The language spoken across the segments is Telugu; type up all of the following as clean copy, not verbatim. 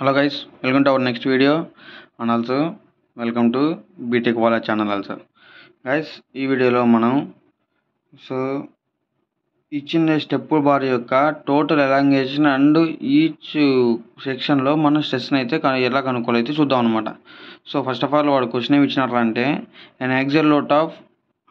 Hello guys, welcome to our next video and also welcome to BTech Wala channel also. Guys, ఈ వీడియోలో మనం ఇచ్చిన స్టెప్ బార్ యొక్క టోటల్ ఎలాంగేషన్ అండ్ ఈచ్ సెక్షన్లో మనం స్ట్రెస్ని అయితే ఎలా కనుక్కోవాలైతే చూద్దాం అనమాట. సో ఫస్ట్ ఆఫ్ ఆల్ వాడు క్వశ్చన్ ఏమి ఇచ్చినట్లంటే an axial load of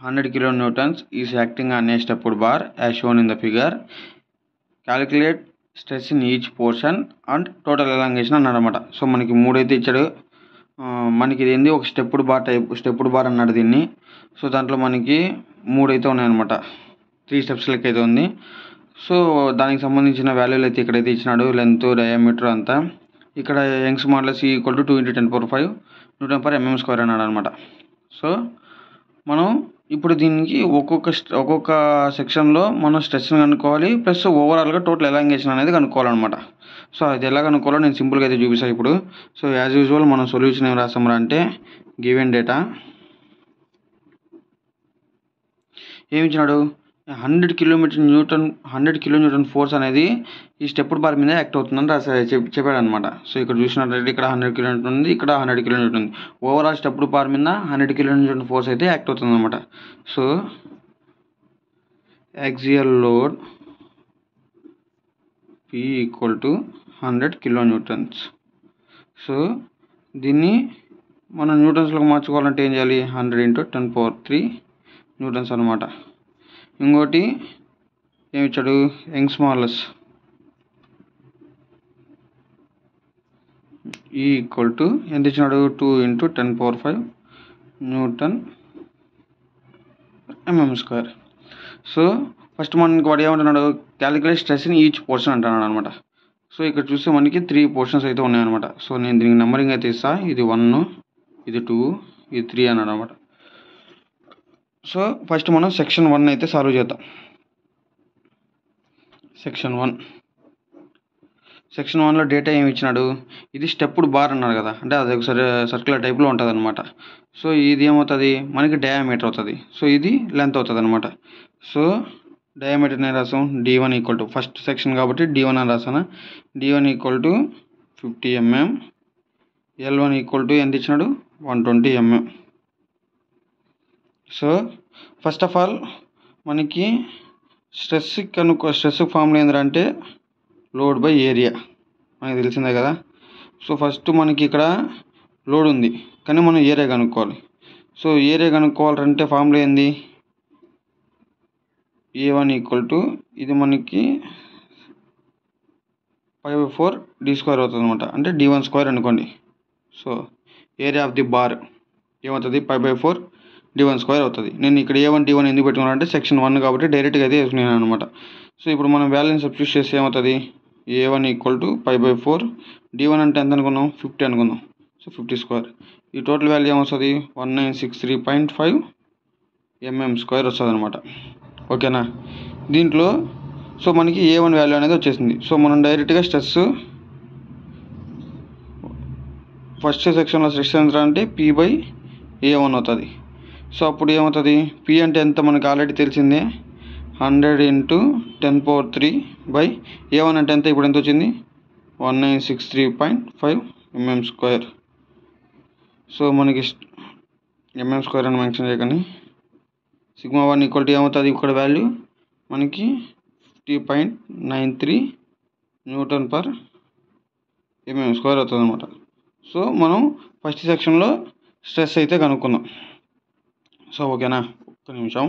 100 kilonewtons is acting on a stepped bar as shown in the figure. Calculate stress in each portion and total elongation అన్నాడు అనమాట. సో మనకి మూడైతే ఇచ్చాడు. మనకి ఇది ఏంది ఒక స్టెప్డ్ బార్ అన్నాడు దీన్ని. సో దాంట్లో మనకి మూడైతే ఉన్నాయన్నమాట. 3 స్టెప్స్ లెక్క అయితే ఉంది. సో దానికి సంబంధించిన వాల్యూలు అయితే ఇక్కడైతే ఇచ్చినాడు, లెంత్ డయామీటర్ అంతా. ఇక్కడ Young's modulus equal to 2 × 10⁵ Nm² అన్నాడు అనమాట. సో మనం ఇప్పుడు దీనికి ఒక్కొక్క సెక్షన్లో మనం స్ట్రెస్ని కనుక్కోవాలి, ప్లస్ ఓవరాల్గా టోటల్ ఎలాంగేషన్ అనేది కనుక్కోవాలన్నమాట. సో అది ఎలా కనుక్కోవాలో నేను సింపుల్గా అయితే చూపిస్తాను ఇప్పుడు. సో యాజ్ యూజువల్ మనం సొల్యూషన్ ఏం రాస్తామరా అంటే గివెన్ డేటా ఏమి ఇచ్చినాడు, 100 కిలోన్యూటన్ ఫోర్స్ అనేది ఈ స్టెప్డ్ బార్ మీద యాక్ట్ అవుతుందని చెప్పాడు అనమాట. సో ఇక్కడ చూసినట్లయితే ఇక్కడ 100 కిలోన్యూటన్ ఉంది, ఇక్కడ 100 కిలోన్యూటన్ ఉంది. ఓవరాల్ స్టెప్డ్ బార్ మీద 100 కిలోన్యూటన్ ఫోర్స్ అయితే యాక్ట్ అవుతుంది అనమాట. So axial load P = 100 kilonewtons. So దీన్ని మనం న్యూటన్స్లోకి మార్చుకోవాలంటే ఏం చేయాలి, 100 × 10⁻³ న్యూటన్స్ అనమాట. ఇంకోటి ఏమి ఇచ్చాడు, యంగ్స్ మాడ్యులస్ ఈక్వల్ టు ఎంత ఇచ్చినాడు, 2 × 10⁵ Nm². సో ఫస్ట్ మనకి వాడు ఏమంటున్నాడు, calculate stress in each portion అంటున్నాడు అనమాట. సో ఇక్కడ చూస్తే మనకి 3 పోర్షన్స్ అయితే ఉన్నాయన్నమాట. సో నేను దీనికి నెంబరింగ్ అయితే ఇస్తా, ఇది 1, ఇది 2, ఇది 3 అన్నాడు అనమాట. సో ఫస్ట్ మనం సెక్షన్ 1 అయితే సాల్వ్ చేద్దాం. సెక్షన్ 1లో డేటా ఏమి ఇచ్చినాడు, ఇది స్టెప్డ్ బార్ అన్నాడు కదా, అంటే అది ఒకసారి సర్క్యులర్ టైప్లో ఉంటుంది అనమాట. సో ఇది ఏమవుతుంది, మనకి డయామీటర్ అవుతుంది. సో ఇది లెంత్ అవుతుంది అనమాట. సో డయామీటర్ నేను రాసాం D1 = ఫస్ట్ సెక్షన్ కాబట్టి D1 అని రాసాను. D1 = 50 mm, L1 = ఎంత ఇచ్చినాడు, 120 mm. So first of all మనకి స్ట్రెస్ ఫార్ములా ఏంటంటే లోడ్ బై ఏరియా, మనకి తెలిసిందే కదా. సో ఫస్ట్ మనకి ఇక్కడ లోడ్ ఉంది కానీ మనం ఏరియా కనుక్కోవాలి. సో ఏరియా కనుక్కోవాలంటే ఫార్ములా ఏంది, A1 = ఇది మనకి π/4 D² అవుతుంది అనమాట, అంటే D1² అనుకోండి. So area of the bar ఏమవుతుంది, π/4 D1² అవుతుంది. నేను ఇక్కడ A1 D1 ఎందుకు పెట్టుకున్నాను అంటే సెక్షన్ 1 కాబట్టి డైరెక్ట్గా అయితే వేసుకున్నాను అనమాట. సో ఇప్పుడు మనం వాల్యూని సబ్స్టిట్యూట్ చేస్తే ఏమవుతుంది, A1 = π/4, D1 అంటే ఎంత అనుకున్నాం, 50 అనుకుందాం. సో 50². ఈ టోటల్ వాల్యూ ఏమొస్తుంది, 1963.5 mm² వస్తుంది అనమాట. ఓకేనా. దీంట్లో సో మనకి A1 వాల్యూ అనేది వచ్చేసింది. సో మనం డైరెక్ట్గా స్ట్రెస్ ఫస్ట్ సెక్షన్లో స్ట్రెస్ ఎంత అంటే P/A1 అవుతుంది. సో అప్పుడు ఏమవుతుంది, P అంటే ఎంత మనకు ఆల్రెడీ తెలిసిందే, 100 × 10⁻³ A1 అంటే ఎంత, ఇప్పుడు ఎంత వచ్చింది, 1963.5 mm². సో మనకి mm² అని మెన్షన్ చేయకండి. σ1 = ఏమవుతుంది, ఇక్కడ వాల్యూ మనకి 50.93 Nm² అవుతుంది అనమాట. సో మనం ఫస్ట్ సెక్షన్లో స్ట్రెస్ అయితే కనుక్కుందాం. సో ఓకేనా, ఒక్క నిమిషం.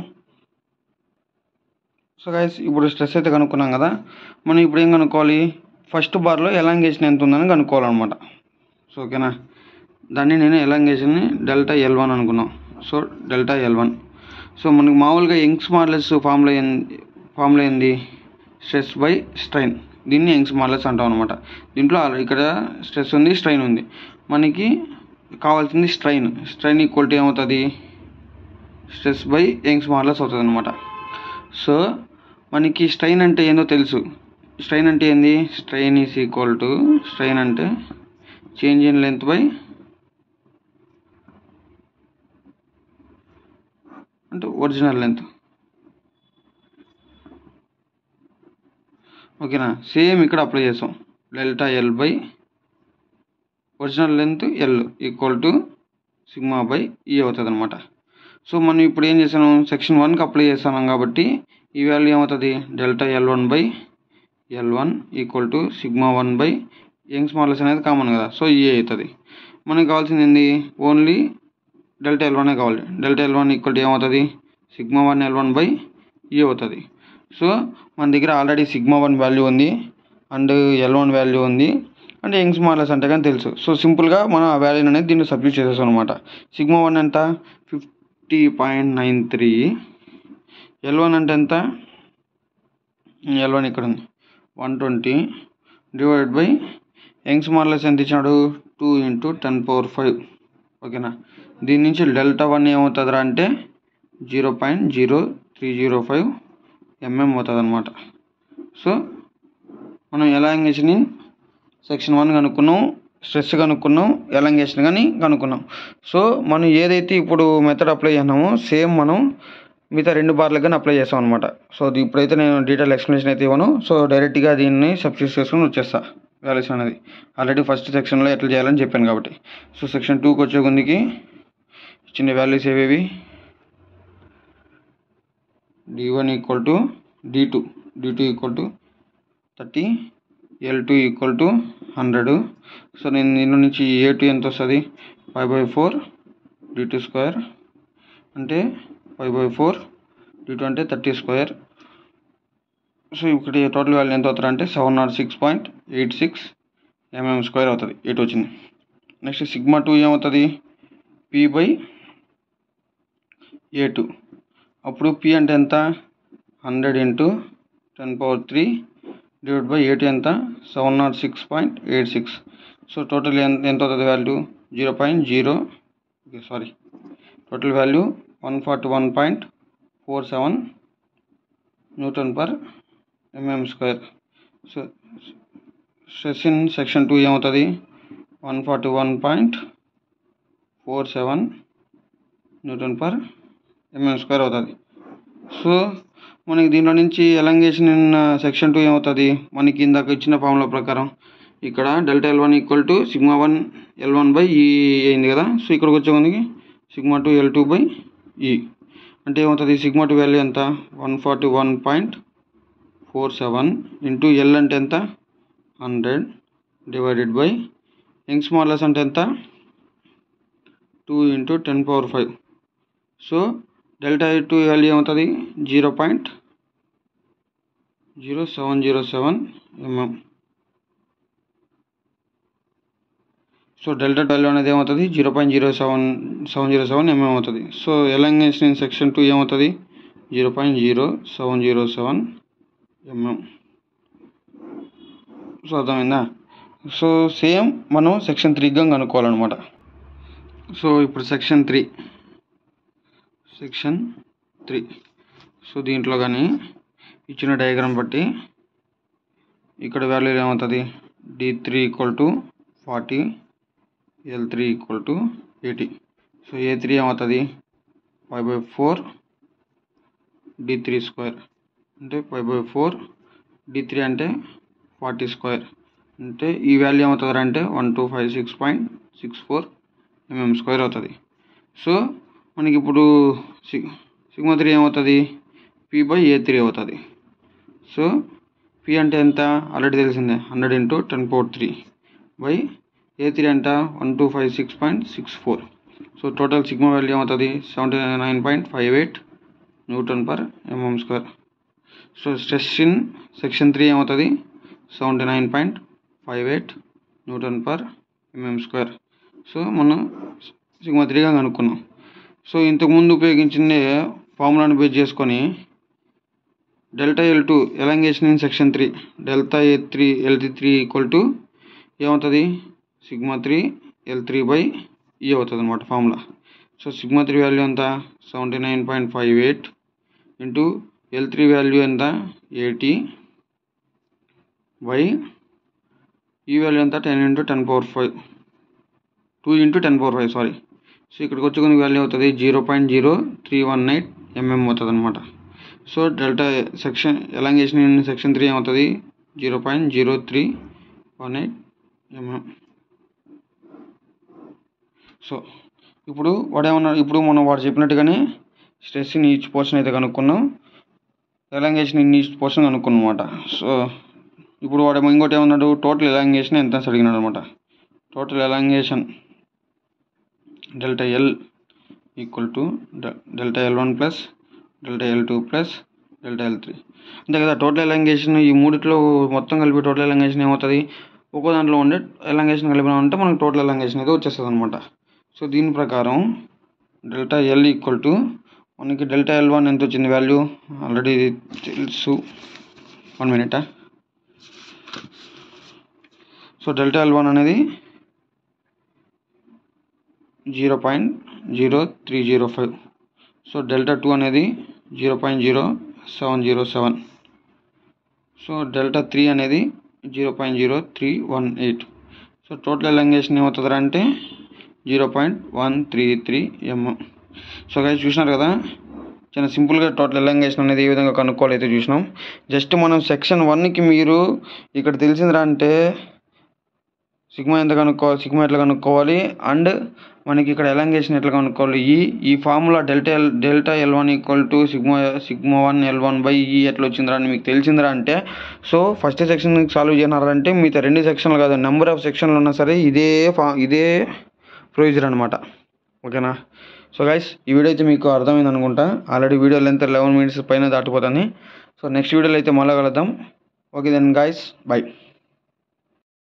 సో గైస్ ఇప్పుడు స్ట్రెస్ అయితే కనుక్కున్నాం కదా, మనం ఇప్పుడు ఏం కనుక్కోవాలి, ఫస్ట్ బార్లో ఎలాంగేషన్ ఎంత ఉందని కనుక్కోవాలన్నమాట. సో ఓకేనా, దాన్ని నేను ఎలాంగేషన్ని Δl1 అనుకున్నాం. So Δl1. సో మనకి మామూలుగా యంగ్స్ మాడ్యులస్ ఫార్ములా ఏంది, స్ట్రెస్ బై స్ట్రైన్. దీన్ని యంగ్స్ మాడ్యులస్ అంటాం అనమాట. దీంట్లో ఇక్కడ స్ట్రెస్ ఉంది, స్ట్రైన్ ఉంది. మనకి కావాల్సింది స్ట్రైన్ ఈక్వల్ టు ఏమవుతుంది, స్ట్రెస్ బై యంగ్స్ మాడ్యులస్ అవుతుంది అనమాట. సో మనకి స్ట్రైన్ అంటే ఏందో తెలుసు. స్ట్రైన్ అంటే ఏంది, స్ట్రైన్ అంటే చేంజ్ ఇన్ లెంత్ బై అంటే ఒరిజినల్ లెంత్. ఓకేనా, సేమ్ ఇక్కడ అప్లై చేస్తాం. Δl/, original length L equal to sigma by ఈ అవుతుంది అనమాట. సో మనం ఇప్పుడు ఏం చేసాము, సెక్షన్ 1కి అప్లై చేస్తున్నాం కాబట్టి ఈ వాల్యూ ఏమవుతుంది, delta L1 by L1 equal to sigma 1 by Young's modulus అనేది కామన్ కదా, సో ఈ అవుతుంది. మనకు కావాల్సింది ఏంది, ఓన్లీ డెల్టా L1 కావాలి. డెల్టా L1 ఈక్వల్ టు ఏమవుతుంది, సిగ్మా 1 L1 బై ఈ అవుతుంది. సో మన దగ్గర ఆల్రెడీ సిగ్మా 1 వాల్యూ ఉంది అండ్ L1 వాల్యూ ఉంది అంటే యంగ్స్ మాడ్యులస్ అంటే కానీ తెలుసు. సో సింపుల్గా మనం ఆ వాల్యూ అనేది దీన్ని సబ్స్టిట్యూట్ చేసేస్తాం అనమాట. సిగ్మా 1 ఎంత 50.93, L1 అంటే ఎంత, L1 ఇక్కడ ఉంది 120 డివైడ్ బై యంగ్స్ మాడ్యులస్ ఎంత ఇచ్చినాడు 2 × 10⁵. ఓకేనా, దీని నుంచి డెల్టా 1 ఏమవుతుందిరా అంటే 0.0305 mm అవుతుంది అనమాట. సో మనం ఎలాంగేషన్ ఇన్ సెక్షన్ 1 కనుక్కున్నాం, స్ట్రెస్ కనుక్కున్నాం, ఎలాంగేషన్ కానీ కనుక్కున్నాం. సో మనం ఏదైతే ఇప్పుడు మెథడ్ అప్లై చేసినామో సేమ్ మనం మిగతా 2 బార్లకు కానీ అప్లై చేస్తాం అనమాట. సో ఇప్పుడైతే నేను డీటెయిల్ ఎక్స్ప్లెనేషన్ అయితే ఇవ్వను. సో డైరెక్ట్గా దీన్ని సబ్స్టిట్యూట్ చేసుకుని వచ్చేస్తా వాల్యూస్ అనేది. ఆల్రెడీ ఫస్ట్ సెక్షన్లో ఎట్లా చేయాలని చెప్పాను కాబట్టి. సో సెక్షన్ 2కి వచ్చే కొందికి ఇచ్చిన వాల్యూస్ ఏవేవి, d1 equal to d2 equal to 30, L2 equal to 100. So నేను దీని నుంచి A2 ఎంత వస్తుంది 5/4 d2² అంటే 5/4 d2 అంటే 30². సో ఇక్కడ టోటల్ వాల్యూ ఎంత అవుతుంది అంటే 706.86 mm² అవుతుంది. A2 వచ్చింది. నెక్స్ట్ సిగ్మా 2 ఏమవుతుంది P/A2. అప్పుడు P అంటే ఎంత 100 × 10⁻³ డివైడ్ బై A2 ఎంత 706.86. సో టోటల్ ఎంత అవుతుంది value total value 141.47 Nm². So stress in section 2 ఏమవుతుంది 141.47 Nm² అవుతుంది. సో మనకి దీంట్లో నుంచి ఎలాంగేషన్ ఇన్ సెక్షన్ 2 ఏమవుతుంది, మనకి ఇందాక ఇచ్చిన ఫార్ములా ప్రకారం ఇక్కడ delta L1 equal to sigma 1 L1 by ఈ అయింది కదా. సో ఇక్కడికి వచ్చే ముందుకి సిగ్మా 2 L2 బై ఈ అంటే ఏమవుతుంది, సిగ్మా 2 వాల్యూ ఎంత 141.47 ఇంటూ L అంటే ఎంత 100 డివైడెడ్ బై యంగ్స్ మాడ్యులస్ అంటే ఎంత 2 × 10⁵. సో డెల్టా A2 వాల్యూ ఏమవుతుంది 0.0707 mm. సో డెల్టా వాల్యూ అనేది ఏమవుతుంది 0.0707 mm అవుతుంది. సో ఎలాంగేషన్ ఇన్ సెక్షన్ 2 ఏమవుతుంది 0.0707 mm. సో అర్థమైందా. సో సేమ్ మనం సెక్షన్ 3 కనుక్కోవాలన్నమాట. సో ఇప్పుడు సెక్షన్ 3 సో దీంట్లో కానీ ఇచ్చిన డయాగ్రామ్ బట్టి ఇక్కడ వాల్యూ ఏమవుతుంది d3 equal to 40, L3 equal to 80. So A3 ఏమవుతుంది 5/4 d3² అంటే 5/4 d3 అంటే 40² అంటే ఈ వాల్యూ ఏమవుతుంది అంటే 1256.64 mm² అవుతుంది. సో మనకి ఇప్పుడు సిగ్మా 3 ఏమవుతుంది P/A3 అవుతుంది. సో P అంటే ఎంత ఆల్రెడీ తెలిసిందే 100 × 10⁻³ బై A3 అంట 1256.64. సో టోటల్ సిగ్మా వాల్యూ ఏమవుతుంది 79.58 Nm². So stress in section 3 ఏమవుతుంది 79.58 Nm². సో మనం సిగ్మా 3 కనుక్కున్నాం. సో ఇంతకుముందు ఉపయోగించిన ఫార్ములాను బేస్ చేసుకొని delta L2 elongation in section 3 delta L3 equal to ఏమవుతుంది సిగ్మా 3 L3 బై ఈ అవుతుంది అనమాట ఫార్ములా. సో సిగ్మా 3 వాల్యూ ఎంత 79.58 ఇంటూ L3 వాల్యూ ఎంత 80 బై ఈ వాల్యూ ఎంత 10 × 10⁻5 2 × 10⁻5 సారీ. సో ఇక్కడికి వచ్చుకునే వాల్యూ అవుతుంది 0.0318 mm అవుతుంది అనమాట. So delta section elongation in section 3 ఏమవుతుంది 0.0318 mm. సో ఇప్పుడు మనం వాడు చెప్పినట్టుగానే స్ట్రెస్ ఇన్ ఈచ్ పోర్షన్ అయితే కనుక్కున్నాం, ఎలాంగేషన్ ఇన్ ఈచ్ పోర్షన్ కనుక్కున్నాం అనమాట. సో ఇప్పుడు వాడు ఇంకోటి ఏమన్నాడు, టోటల్ ఎలాంగేషన్ ఎంత అడిగినాడు అనమాట. Total elongation delta L equal to delta L1 plus delta L2 plus delta L3 అంతే కదా. టోటల్ ఎలాంగేషన్ ఈ మూడిట్లో మొత్తం కలిపి టోటల్ ఎలాంగేషన్ ఏమవుతుంది, ఒక్కో దాంట్లో ఉండే ఎలాంగేషన్ కలిపినా ఉంటే మనకు టోటల్ ఎలాంగేషన్ అయితే వచ్చేస్తుంది అనమాట. సో దీని ప్రకారం డెల్టా ఎల్ ఈక్వల్ టు మనకి డెల్టా L1 ఎంత వచ్చింది వాల్యూ ఆల్రెడీ తెలుసు. 1 మినిట్. సో డెల్టా L1 అనేది 0.0305. సో డెల్టా 2 అనేది 0.0707. సో డెల్టా 3 అనేది 0.0318. సో టోటల్ ఎలాంగేషన్ ఏమవుతుంది అంటే 0.133 mm. సో గైస్ చూసినారు కదా, చాలా సింపుల్గా టోటల్ ఎలాంగేషన్ అనేది ఏ విధంగా కనుక్కోవాలి అయితే చూసినాం. జస్ట్ మనం సెక్షన్ 1కి మీరు ఇక్కడ తెలిసిందిరా అంటే సిగ్మా ఎంత కనుక్కోవాలి, సిగ్మా ఎట్లా కనుక్కోవాలి, అండ్ మనకి ఇక్కడ ఎలాంగేషన్ ఎట్లా కనుక్కోవాలి, ఈ formula delta L1 equal to sigma 1 L1 by ఈ ఎట్లా వచ్చిందిరా అని మీకు తెలిసిందిరా అంటే, సో ఫస్ట్ సెక్షన్కి సాల్వ్ చేయనారంటే మిగతా 2 సెక్షన్లు కాదు, నెంబర్ ఆఫ్ సెక్షన్లు ఉన్నా సరే ఇదే ప్రొసీజర్ అనమాట. ఓకేనా. సో గైస్ ఈ వీడియో అయితే మీకు అర్థమైంది అనుకుంటా. ఆల్రెడీ వీడియో లెంత్ 11 minutes పైన దాటిపోతుంది. సో నెక్స్ట్ వీడియోలో అయితే మళ్ళీ కలుద్దాం. Okay then guys, by.